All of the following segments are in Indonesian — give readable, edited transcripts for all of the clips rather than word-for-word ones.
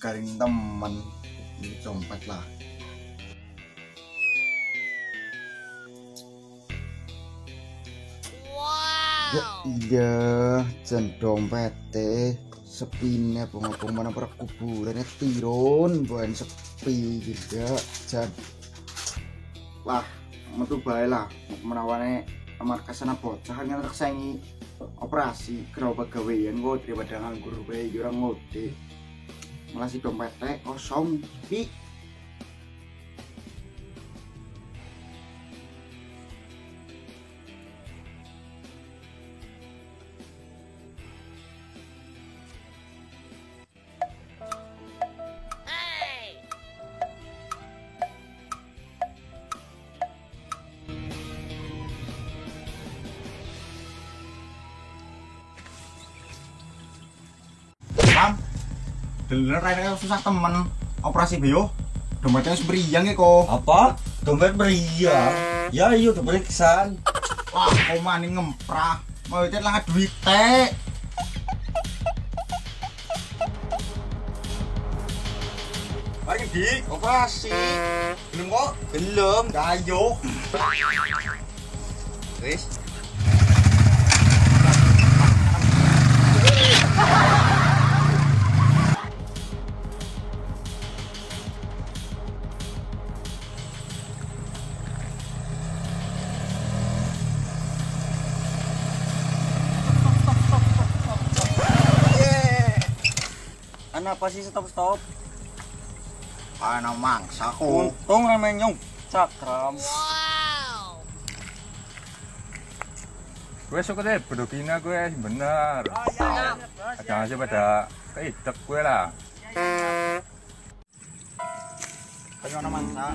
garing temen ini dompet lah. Ya iya, jan dompet sepine pengopong mana para kuburannya tirun bukan sepi juga jan. Wah metu bae lah menawane markasana bocah kan reksangi operasi gerobak gawean kok daripada nganggur bae ora ngode. Malah si dompetnya kosong pi. Deler rene susah temen operasi beo. Dompetnya sembriyang ya kok. Apa? Dompet meriang? Ya iya udah periksan. Wah, kok maning ngemprah. Mau itu lah duit teh. Mari di operasi. Belum kok? Belum. Ayo. Wis. Apa sih stop? Ana mangsaku. Untung remenya cakram. Wow. Gue suka deh pedokina gue bener. Jangan aja pada keitek gue lah. Kanyo ana mangsa.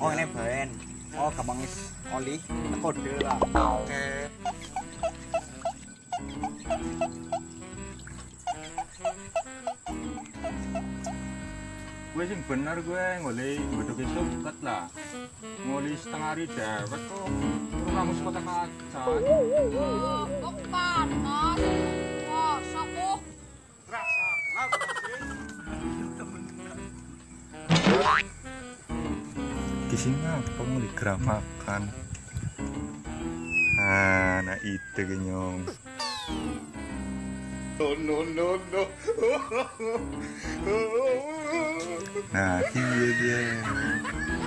Oh ini baen. Oh gampang is oli kode lah. Oke. Gue sih bener gue ngoleh bedok itu bukat lah. Ngoleh setengah hari dewet tuh. Turun ramus kota kaca. Kok panas? Wah, saku. Rasa apa sih? Kisahnya apa mau digeramakan? Nah itu genyong. No. Nah dia.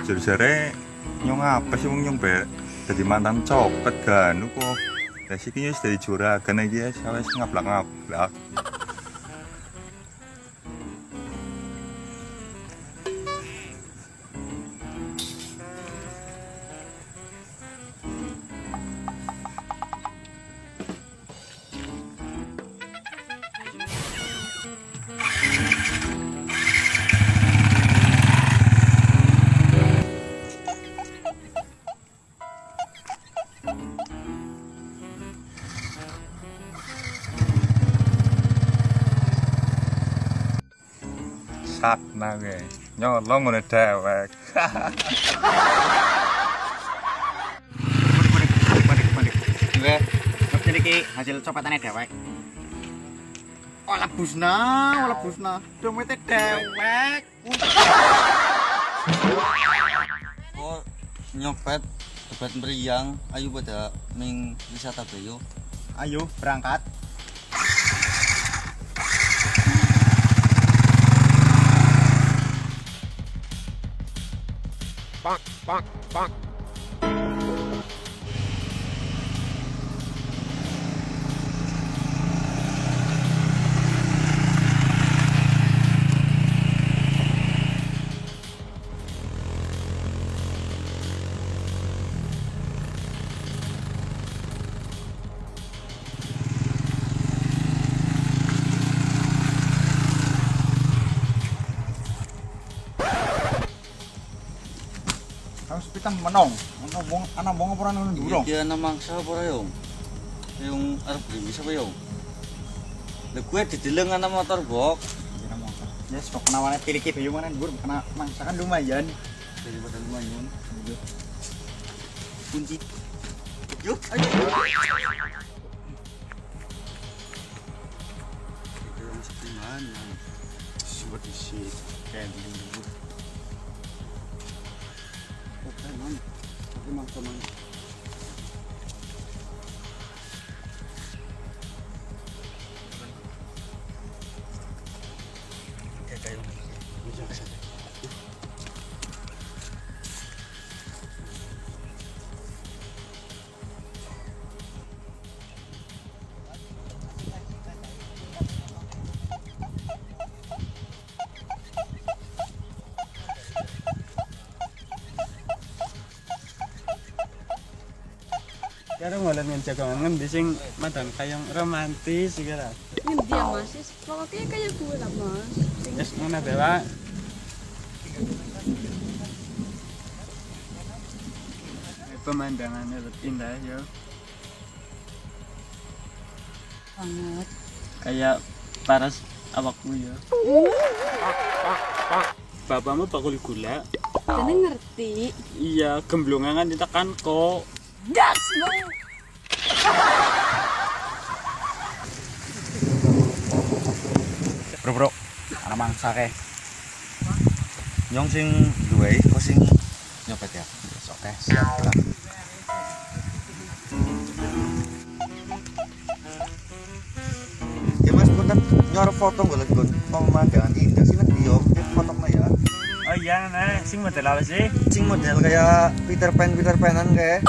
Jare-jare nyong apa sih nyong be? Jadi mantan copet kan, kok. Kasih kayaknya dari juragan aja, saya ngablak. Satna gue nyolong udah dewek. Oke, ngerti iki hasil copetannya dewek. Olah busna. Dompetnya dewek. Oh, nyopet dompet meriang. Ayo pada ming wisata bayo. Ayo berangkat. Pak. Harus kita menong. Ana wong apa ora nang ndurung? Iya ana mangsa apa ora yo? Yung arep bisa apa yo? Lah gue dideleng ana motor bok. Kira motor. Ya sok penawane pilih bayu mana ndur kena mangsa kan lumayan. Daripada lumayan. Kunci. Yuk, ayo. Itu yang sepiman. seperti sih kayak dulu. Oke man, tapi mangsa man. Kayak Karo ngolen jagongan ngendi sing madang kayang romantis iki lah. Ngendi ya Mas? Pokoknya kayak gue lah Mas. Wis ngono bae wae. Pemandangannya lebih indah ya. Banget. Kayak paras awakmu ya. Bapakmu bakul gula. Dene ngerti. Iya, gemblongan kan ditekan kok. Das banget. bro, ana mangsa ke. Nyong sing duwe kok sing nyopet ya. Oke, siap lah. Ya Mas, punten nyor foto golek gon pemandangan indah sih nek yo fotoknya ya. Oh iya, nah, sing model apa sih? Sing model kayak Peter Panan kayak.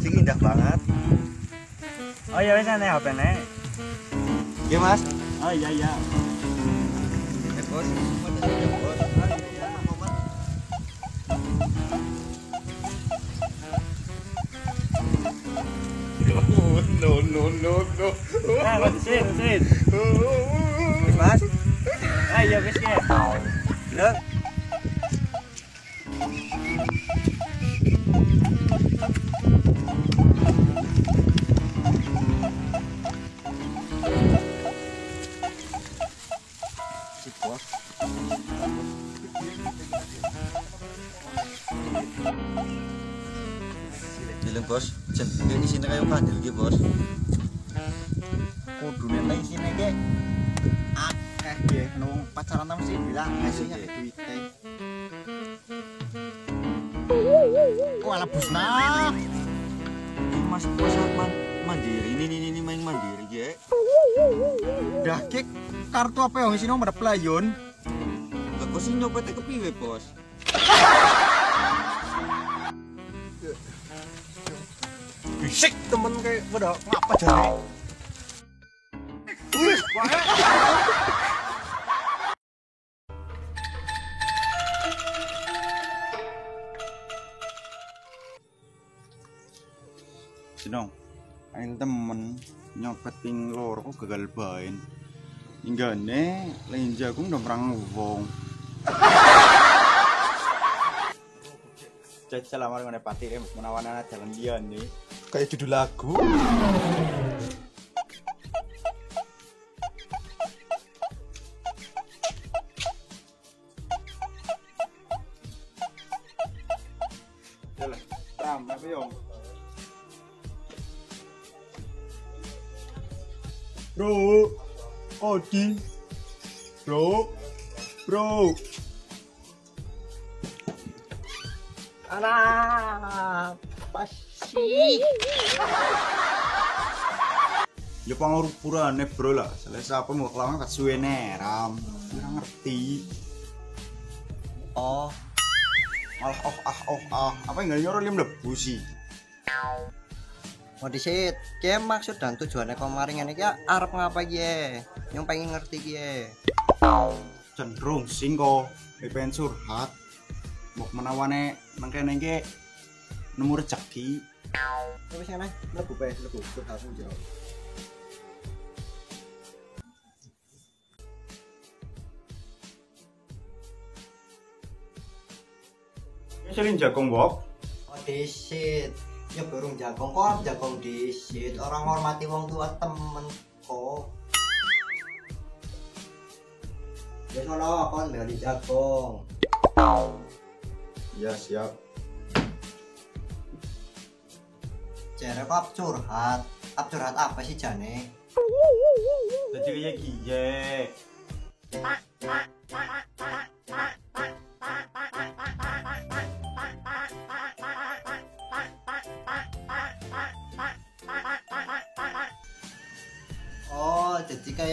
Sing indah banget. Oh iya, wis ana HP-ne. Ya Mas. Oh iya iya. Bos, modelnya bos. No. Nah, sit. Mas, Ah iya wis ya. lah. Si bos. Dileng bos, jen ini sini kayak kandil gitu bos. Kudune ta isine ge akeh ge nang pacaran nang sih bilang aslinya duite. Wala busna. Mas bos mandiri, ini main mandiri ya. Dah kek kartu apa yang isine nomor pelayon. Lah kok sih nyopetnya kepiwe bos? Bisik temen kayak pada ngapa jane. Wih, wae. Sinong, aing temen nyopet ping loro kok gagal bain. Inggane lain jagung udah perang wong. Jajal lamar ngene pati menawan jalan dia nih. Kayak judul lagu. Jalan, ramai piong. Bro, Odi, bro. Anak pasti. Ya pangurupurane bro lah, selesai apa mau kelawan kat suwene ram. Ora ngerti. Oh, Apa enggak nyoro lim lebu sih? mau disit. Ki maksud dan tujuannya kemarin ini ya arep ngapa ye? Yang pengen ngerti ye. Cenderung sing kok pengen surhat. Mau menawane mangkene iki nemu rezeki. Wis ngene, lebu curhat jero. Selin jagung wok. Oh disit. Ya burung jagung kok jagung disit. Orang hormati wong tua temen kok. Ya sono kon beli jagung. Iya siap. Jere kok curhat. Curhat apa sih jane? Jadi kayak giye.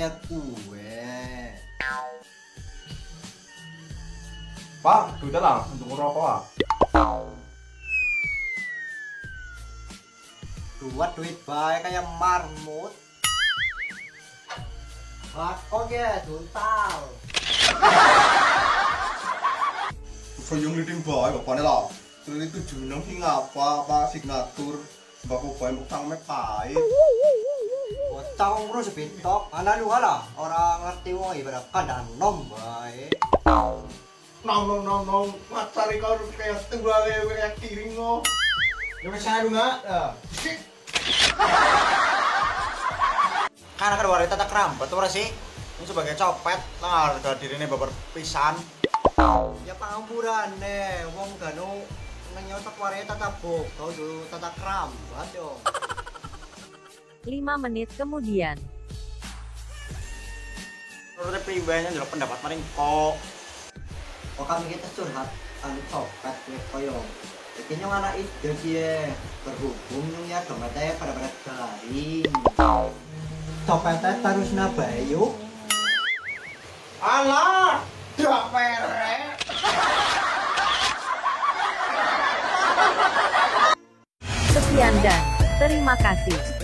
kayak gue. Pak, duitnya lah untuk ngerokok ah. Duit baik kayak marmut. Lakon ya, juntal. Sayang leading bae bapaknya lah. Terus itu junang sih ngapa apa signatur bapak bae mau tang mepai. Utang terus sepitok. Ana lu lah orang ngerti wong ibarat kandang nom bae. Nom matahari kau kayak tua kayak kiring lo. Yang saya lu nggak? Kan akan warita tak kerampet ora sih? Ini sebagai copet lah harga dirine babar pisan. Ya pangapurane, wong ganu nang nyotok warita tak bok, kau dulu tata kerampet dong. 5 menit kemudian. Menurut pribadinya adalah pendapat maring kok. Kok kami kita curhat anu copet kuwi koyo. Iki nyong anak ide kiye berhubung nyong ya dompetnya pada garing. Copetnya terus nabayu. Alah, dak perek. Sekian dan terima kasih.